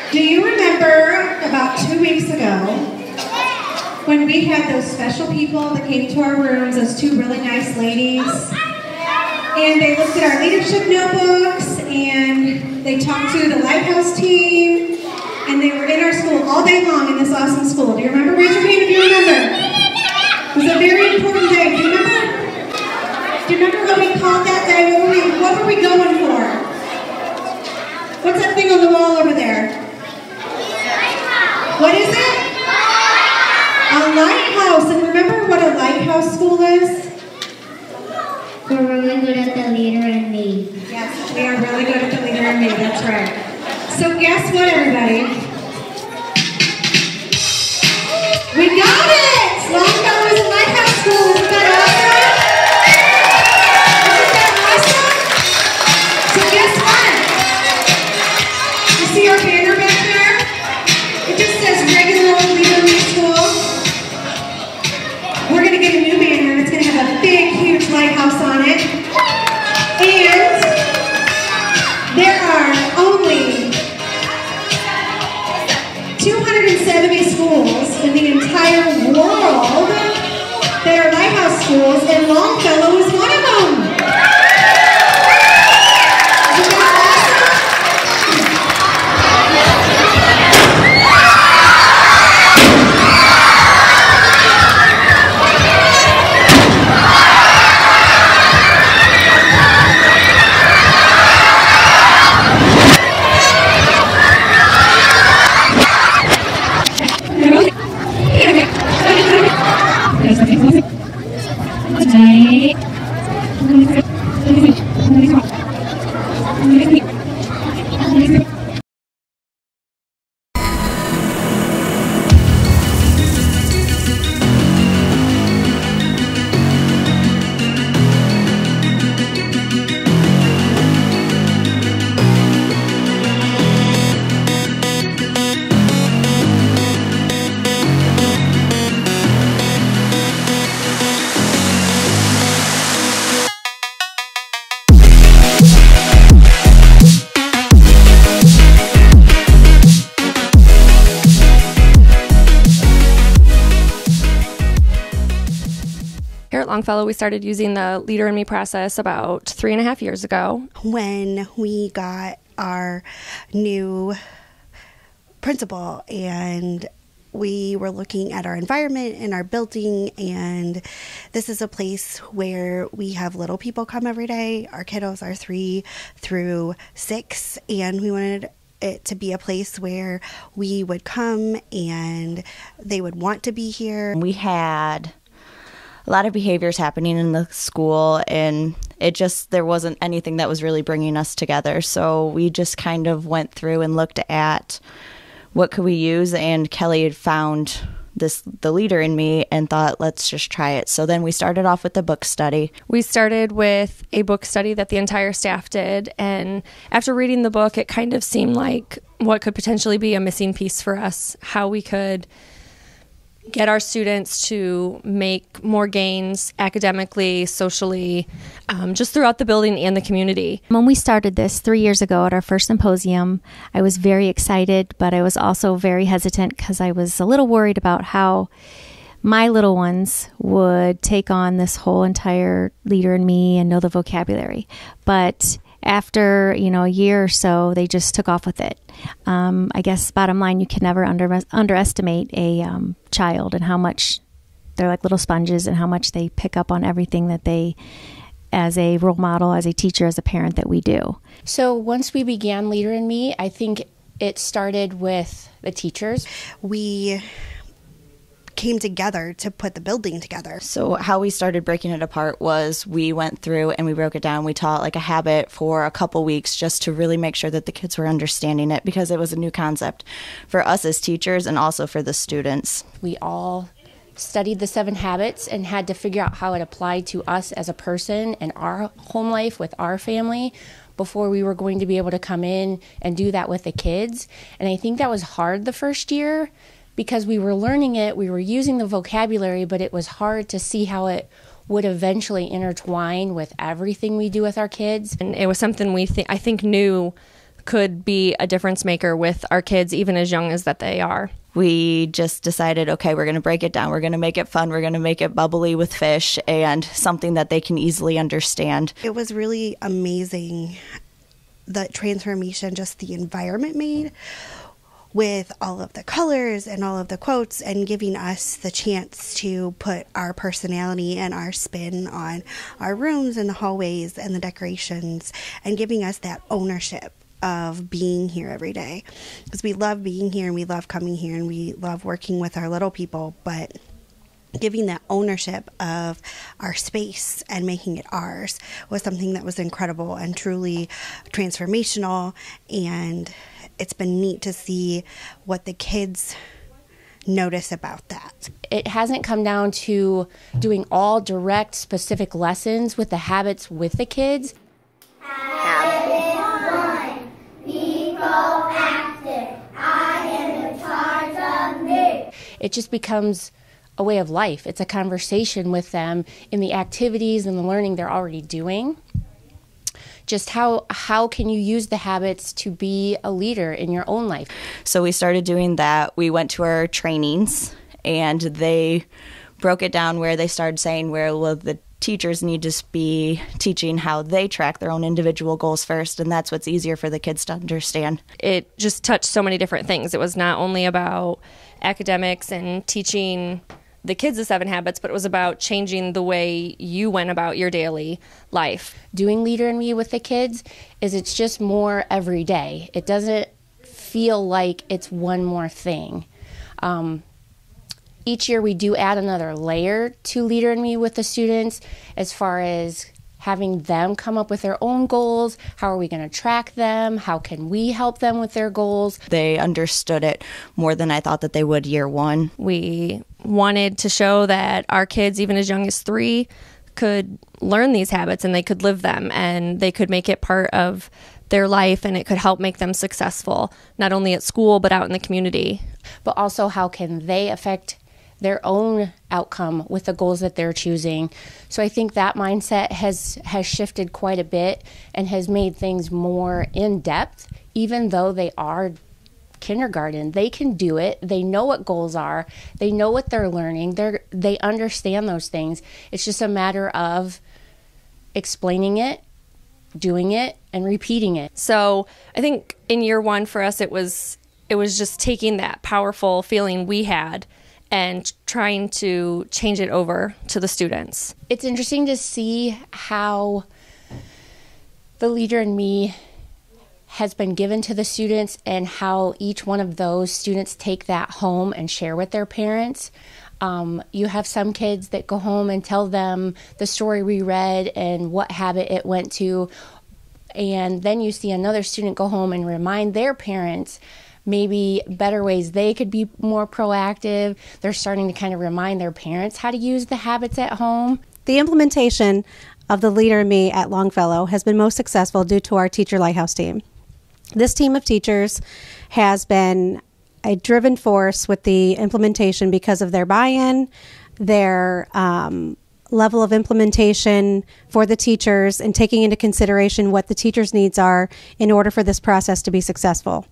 Do you remember about 2 weeks ago when we had those special people that came to our rooms, those two really nice ladies, and they looked at our leadership notebooks, and they talked to the Lighthouse team, and they were in our school all day long in this awesome school. Do you remember? Raise your hand if you remember. It was a very important day. Do you remember? Do you remember what we called that day? What were we going for? What's that thing on the wall over there? What is it? A lighthouse. And remember what a lighthouse school is? We're really good at the leader and me. Yes, we are really good at the leader and me. That's right. So guess what, everybody? We got it! Longfellow is a lighthouse school. Isn't that awesome? Isn't that awesome? So guess what? You see our banner back there? It just says regular old leader and me school. We're going to get a new banner, and it's going to have a big, huge lighthouse on it. And there are only 270 schools in the entire world that are lighthouse schools, and Longfellow is one of them. Isn't that Longfellow, we started using the Leader in Me process about 3.5 years ago. When we got our new principal, and we were looking at our environment and our building, and this is a place where we have little people come every day. Our kiddos are 3 through 6, and we wanted it to be a place where we would come and they would want to be here. We had a lot of behaviors happening in the school, and there wasn't anything that was really bringing us together. So we just kind of went through and looked at what could we use, and Kelly had found the Leader in Me and thought, let's just try it. So then we started off with the book study. We started with a book study that the entire staff did, and after reading the book, it kind of seemed like what could potentially be a missing piece for us, how we could get our students to make more gains academically, socially, just throughout the building and the community. When we started this 3 years ago at our first symposium, I was very excited, but I was also very hesitant because I was a little worried about how my little ones would take on this whole entire Leader in Me and know the vocabulary. But after, a year or so, they just took off with it. I guess bottom line, you can never underestimate a child and how much they're like little sponges and how much they pick up on everything that they, as a role model, as a teacher, as a parent, that we do. So once we began Leader in Me, I think it started with the teachers. We came together to put the building together. So how we started breaking it apart was we went through and we broke it down. We taught like a habit for a couple weeks just to really make sure that the kids were understanding it, because it was a new concept for us as teachers and also for the students. We all studied the 7 habits and had to figure out how it applied to us as a person and our home life with our family before we were going to be able to come in and do that with the kids. And I think that was hard the first year, because we were learning it, we were using the vocabulary, but it was hard to see how it would eventually intertwine with everything we do with our kids. And it was something I think knew could be a difference maker with our kids, even as young as that they are. We just decided, okay, we're going to break it down. We're going to make it fun. We're going to make it bubbly with fish and something that they can easily understand. It was really amazing, the transformation just the environment made with all of the colors and all of the quotes, and giving us the chance to put our personality and our spin on our rooms and the hallways and the decorations, and giving us that ownership of being here every day, because we love being here and we love coming here and we love working with our little people, but giving that ownership of our space and making it ours was something that was incredible and truly transformational. And it's been neat to see what the kids notice about that. It hasn't come down to doing all direct, specific lessons with the habits with the kids. It just becomes a way of life. It's a conversation with them in the activities and the learning they're already doing. Just how can you use the habits to be a leader in your own life? So we started doing that. We went to our trainings, and they broke it down where they started saying where will the teachers need to be teaching how they track their own individual goals first, and that's what's easier for the kids to understand. It just touched so many different things. It was not only about academics and teaching the kids the 7 habits, but it was about changing the way you went about your daily life. Doing Leader in Me with the kids it's just more every day. It doesn't feel like it's one more thing. Each year we do add another layer to Leader in Me with the students, as far as having them come up with their own goals. How are we going to track them? How can we help them with their goals? They understood it more than I thought that they would year one. We wanted to show that our kids, even as young as 3, could learn these habits and they could live them and they could make it part of their life, and it could help make them successful, not only at school but out in the community. But also, how can they affect their own outcome with the goals that they're choosing? So I think that mindset has shifted quite a bit and has made things more in depth. Even though they are kindergarten, they can do it. They know what goals are. They know what they're learning. They understand those things. It's just a matter of explaining it, doing it, and repeating it. So I think in year 1 for us, it was just taking that powerful feeling we had and trying to change it over to the students. It's interesting to see how the Leader in Me has been given to the students and how each one of those students take that home and share with their parents. You have some kids that go home and tell them the story we read and what habit it went to. And then you see another student go home and remind their parents maybe better ways they could be more proactive. They're starting to kind of remind their parents how to use the habits at home. The implementation of the Leader in Me at Longfellow has been most successful due to our teacher Lighthouse team. This team of teachers has been a driven force with the implementation because of their buy-in, their level of implementation for the teachers, and taking into consideration what the teachers' needs are in order for this process to be successful.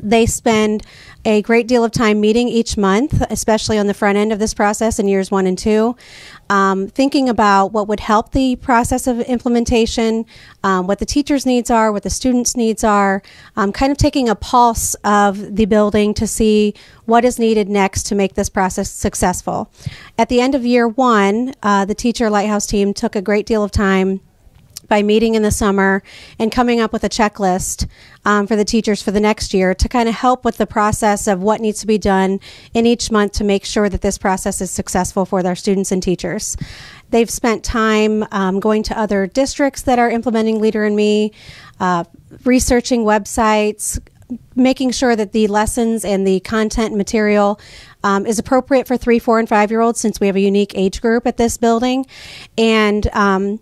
They spend a great deal of time meeting each month, especially on the front end of this process in years 1 and 2, thinking about what would help the process of implementation, what the teachers' needs are, what the students' needs are, kind of taking a pulse of the building to see what is needed next to make this process successful. At the end of year 1, the teacher Lighthouse team took a great deal of time by meeting in the summer and coming up with a checklist for the teachers for the next year to kind of help with the process of what needs to be done in each month to make sure that this process is successful for their students and teachers. They've spent time going to other districts that are implementing Leader in Me, researching websites, making sure that the lessons and the content and material is appropriate for 3, 4, and 5-year-olds, since we have a unique age group at this building. And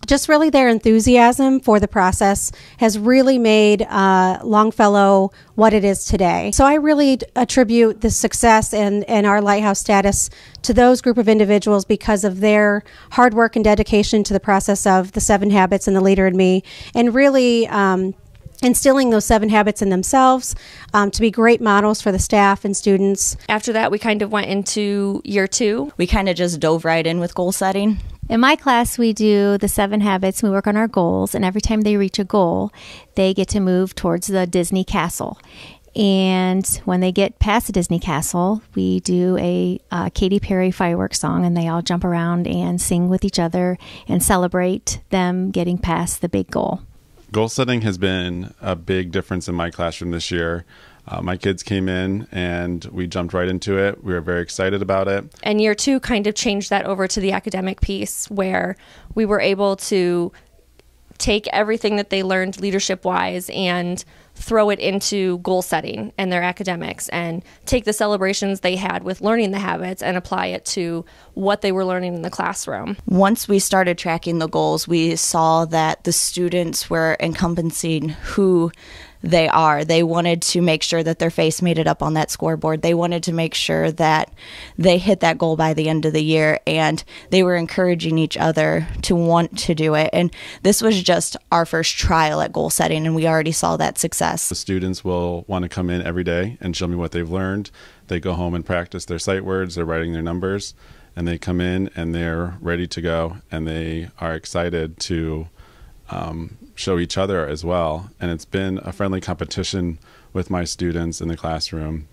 just really their enthusiasm for the process has really made Longfellow what it is today. So I really attribute the success and our Lighthouse status to those group of individuals because of their hard work and dedication to the process of the 7 habits and the Leader in Me, and really instilling those 7 habits in themselves to be great models for the staff and students. After that, we kind of went into year 2. We kind of just dove right in with goal setting. In my class, we do the 7 habits. We work on our goals, and every time they reach a goal, they get to move towards the Disney castle. And when they get past the Disney castle, we do a Katy Perry fireworks song, and they all jump around and sing with each other and celebrate them getting past the big goal. Goal setting has been a big difference in my classroom this year. My kids came in and we jumped right into it. We were very excited about it. And year 2 kind of changed that over to the academic piece, where we were able to take everything that they learned leadership-wise and throw it into goal setting and their academics, and take the celebrations they had with learning the habits and apply it to what they were learning in the classroom. Once we started tracking the goals, we saw that the students were encompassing who they are. They wanted to make sure that their face made it up on that scoreboard. They wanted to make sure that they hit that goal by the end of the year, and they were encouraging each other to want to do it. And this was just our first trial at goal setting, and we already saw that success. The students will want to come in every day and show me what they've learned. They go home and practice their sight words, they're writing their numbers, and they come in and they're ready to go, and they are excited to show each other as well. And it's been a friendly competition with my students in the classroom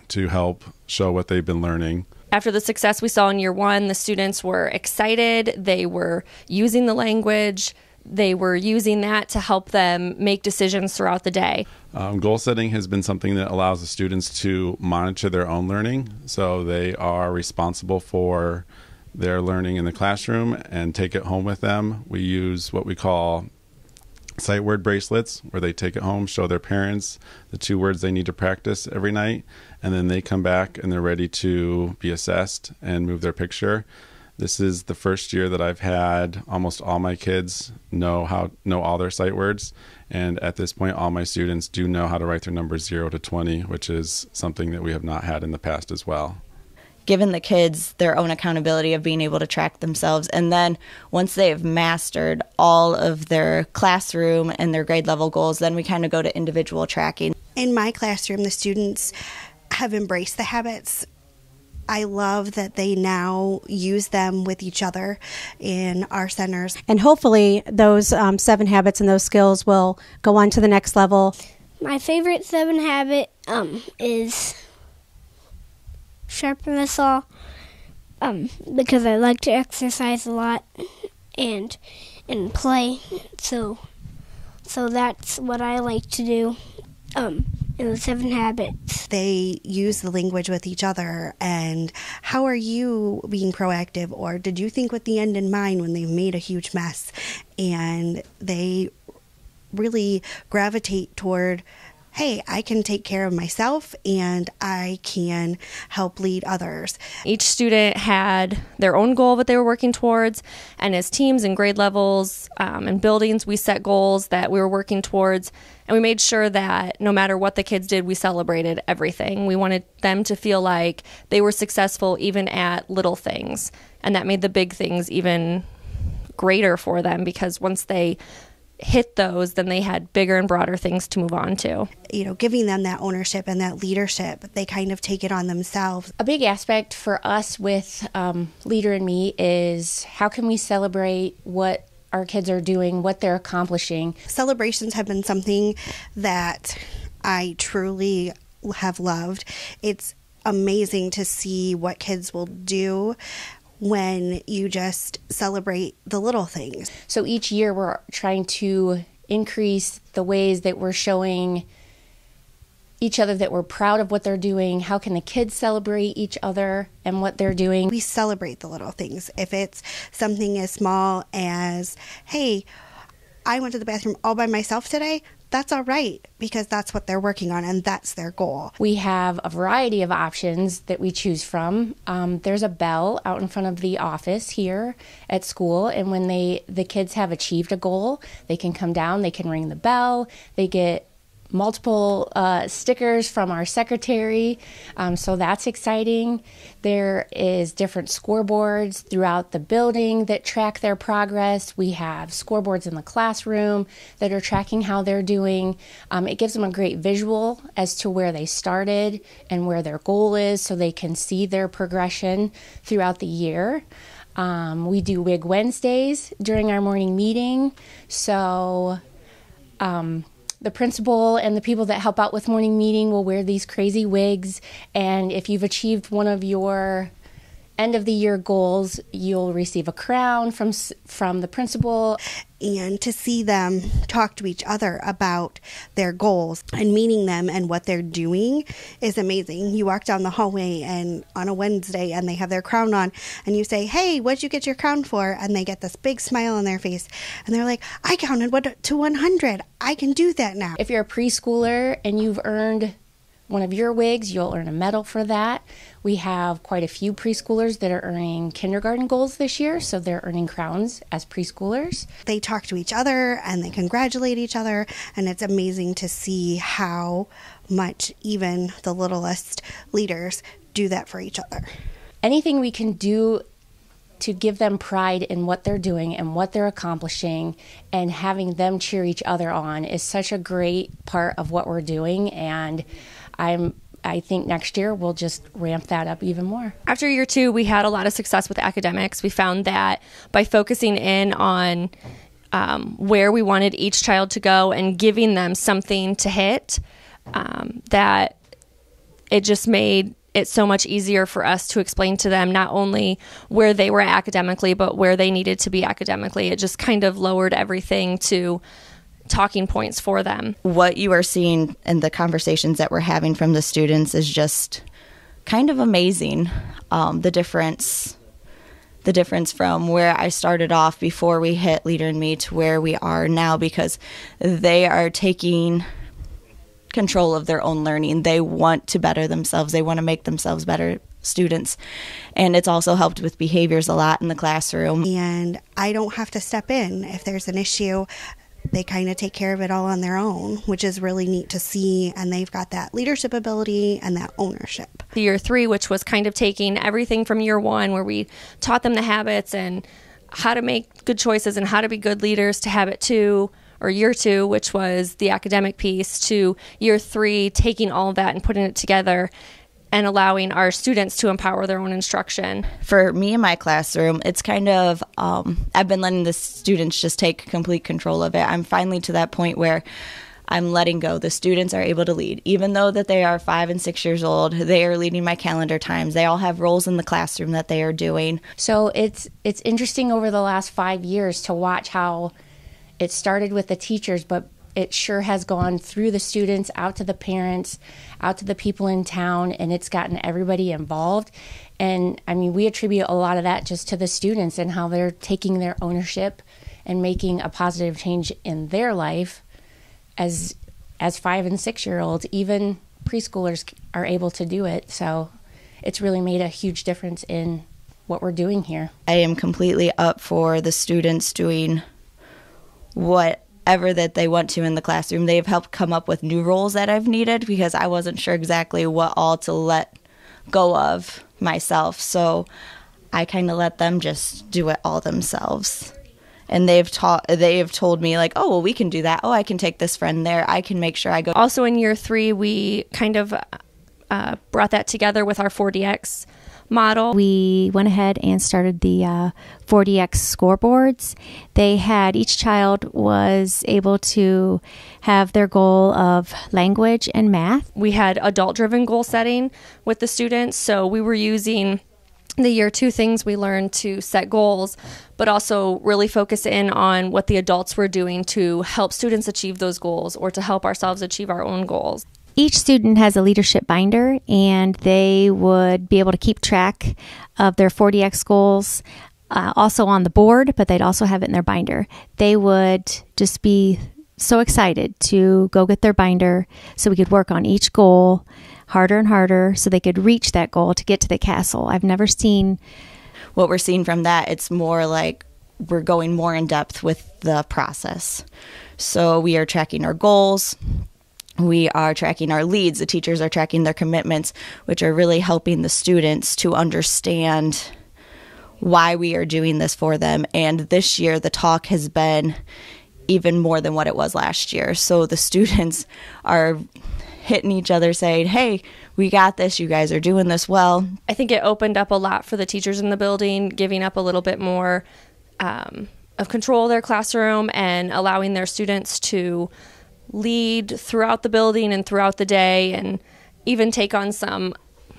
to help show what they've been learning. After the success we saw in year 1, the students were excited. They were using the language. They were using that to help them make decisions throughout the day. Goal setting has been something that allows the students to monitor their own learning. So they are responsible for their learning in the classroom and take it home with them. We use what we call sight word bracelets, where they take it home, show their parents the 2 words they need to practice every night, and then they come back and they're ready to be assessed and move their picture. This is the first year that I've had almost all my kids know all their sight words, and at this point all my students do know how to write their numbers 0 to 20, which is something that we have not had in the past as well. Given the kids their own accountability of being able to track themselves. And then once they've mastered all of their classroom and their grade level goals, then we kind of go to individual tracking. In my classroom, the students have embraced the habits. I love that they now use them with each other in our centers. And hopefully those 7 habits and those skills will go on to the next level. My favorite 7 habit is sharpen the saw, because I like to exercise a lot and play. So that's what I like to do in the 7 habits. They use the language with each other. And how are you being proactive, or did you think with the end in mind when they've made a huge mess? And they really gravitate toward, hey, I can take care of myself and I can help lead others. Each student had their own goal that they were working towards, and as teams and grade levels and buildings, we set goals that we were working towards, and we made sure that no matter what the kids did, we celebrated everything. We wanted them to feel like they were successful even at little things, and that made the big things even greater for them, because once they hit those, then they had bigger and broader things to move on to. You know, giving them that ownership and that leadership, they kind of take it on themselves. A big aspect for us with Leader in Me is how can we celebrate what our kids are doing, what they're accomplishing. Celebrations have been something that I truly have loved. It's amazing to see what kids will do when you just celebrate the little things. So each year we're trying to increase the ways that we're showing each other that we're proud of what they're doing. How can the kids celebrate each other and what they're doing? We celebrate the little things. If it's something as small as, hey, I went to the bathroom all by myself today, that's all right, because that's what they're working on and that's their goal. We have a variety of options that we choose from. There's a bell out in front of the office here at school, and when the kids have achieved a goal, they can come down, they can ring the bell, they get multiple stickers from our secretary, so that's exciting. There is different scoreboards throughout the building that track their progress. We have scoreboards in the classroom that are tracking how they're doing. It gives them a great visual as to where they started and where their goal is, so they can see their progression throughout the year. We do Wig Wednesdays during our morning meeting, so the principal and the people that help out with morning meeting will wear these crazy wigs, and if you've achieved one of your end of the year goals, you'll receive a crown from the principal. And to see them talk to each other about their goals and meeting them and what they're doing is amazing. You walk down the hallway and on a Wednesday and they have their crown on and you say, "Hey, what'd you get your crown for?" And they get this big smile on their face and they're like, "I counted to 100. I can do that now." If you're a preschooler and you've earned one of your wigs, you'll earn a medal for that. We have quite a few preschoolers that are earning kindergarten goals this year, so they're earning crowns as preschoolers. They talk to each other and they congratulate each other, and it's amazing to see how much even the littlest leaders do that for each other. Anything we can do to give them pride in what they're doing and what they're accomplishing and having them cheer each other on is such a great part of what we're doing, and I think next year we'll just ramp that up even more. After year 2, we had a lot of success with academics. We found that by focusing in on where we wanted each child to go and giving them something to hit, that it just made it so much easier for us to explain to them not only where they were academically, but where they needed to be academically. It just kind of lowered everything to talking points for them. What you are seeing and the conversations that we're having from the students is just kind of amazing. The difference from where I started off before we hit Leader in Me to where we are now, because they are taking control of their own learning. They want to better themselves. They want to make themselves better students. And it's also helped with behaviors a lot in the classroom. And I don't have to step in if there's an issue. They kind of take care of it all on their own, which is really neat to see. And they've got that leadership ability and that ownership. Year 3, which was kind of taking everything from year 1, where we taught them the habits and how to make good choices and how to be good leaders, to habit 2, or year 2, which was the academic piece, to year 3, taking all of that and putting it together and allowing our students to empower their own instruction. For me in my classroom, it's kind of, I've been letting the students just take complete control of it. I'm finally to that point where I'm letting go. The students are able to lead. Even though that they are 5 and 6 years old, they are leading my calendar times. They all have roles in the classroom that they are doing. So it's interesting over the last 5 years to watch how it started with the teachers, but it sure has gone through the students, out to the parents, out to the people in town, and it's gotten everybody involved. And I mean, we attribute a lot of that just to the students and how they're taking their ownership and making a positive change in their life as 5 and 6 year olds. Even preschoolers are able to do it. So it's really made a huge difference in what we're doing here. I am completely up for the students doing whatever that they want to in the classroom. They've helped come up with new roles that I've needed, because I wasn't sure exactly what all to let go of myself. So I kind of let them just do it all themselves. And they've told me, like, "Oh, well, we can do that. Oh, I can take this friend there. I can make sure I go." Also in year 3, we kind of brought that together with our 4DX model. We went ahead and started the 4DX scoreboards. They had, each child was able to have their goal of language and math. We had adult-driven goal setting with the students, so we were using the year 2 things we learned to set goals, but also really focus in on what the adults were doing to help students achieve those goals or to help ourselves achieve our own goals. Each student has a leadership binder, and they would be able to keep track of their 4DX goals also on the board, but they'd also have it in their binder. They would just be so excited to go get their binder so we could work on each goal harder and harder so they could reach that goal to get to the castle. I've never seen... What we're seeing from that, it's more like we're going more in depth with the process. So we are tracking our goals. We are tracking our leads. The teachers are tracking their commitments, which are really helping the students to understand why we are doing this for them. And this year, the talk has been even more than what it was last year. So the students are hitting each other saying, hey, we got this. You guys are doing this well. I think it opened up a lot for the teachers in the building, giving up a little bit more of control of their classroom and allowing their students to lead throughout the building and throughout the day, and even take on some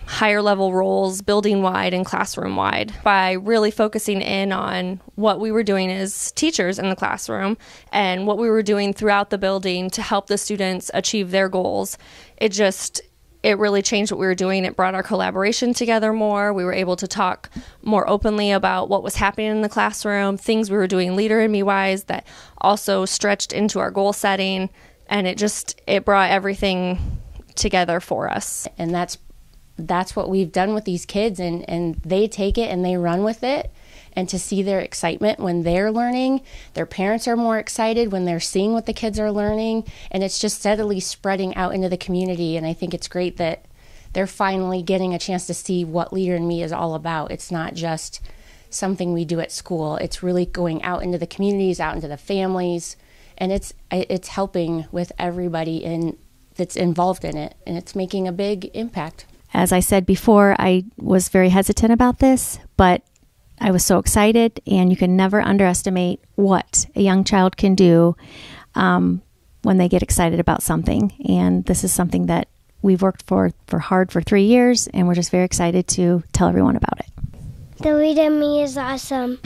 higher level roles building wide and classroom wide by really focusing in on what we were doing as teachers in the classroom and what we were doing throughout the building to help the students achieve their goals. It really changed what we were doing. It brought our collaboration together more. We were able to talk more openly about what was happening in the classroom, things we were doing Leader in Me wise that also stretched into our goal setting, and it brought everything together for us. And that's what we've done with these kids, and they take it and they run with it. And to see their excitement when they're learning, their parents are more excited when they're seeing what the kids are learning, and it's just steadily spreading out into the community. And I think it's great that they're finally getting a chance to see what Leader in Me is all about. It's not just something we do at school. It's really going out into the communities, out into the families, and it's helping with everybody that's involved in it, and it's making a big impact. As I said before, I was very hesitant about this, but I was so excited, and you can never underestimate what a young child can do when they get excited about something. And this is something that we've worked for hard for 3 years, and we're just very excited to tell everyone about it. The Leader in Me is awesome.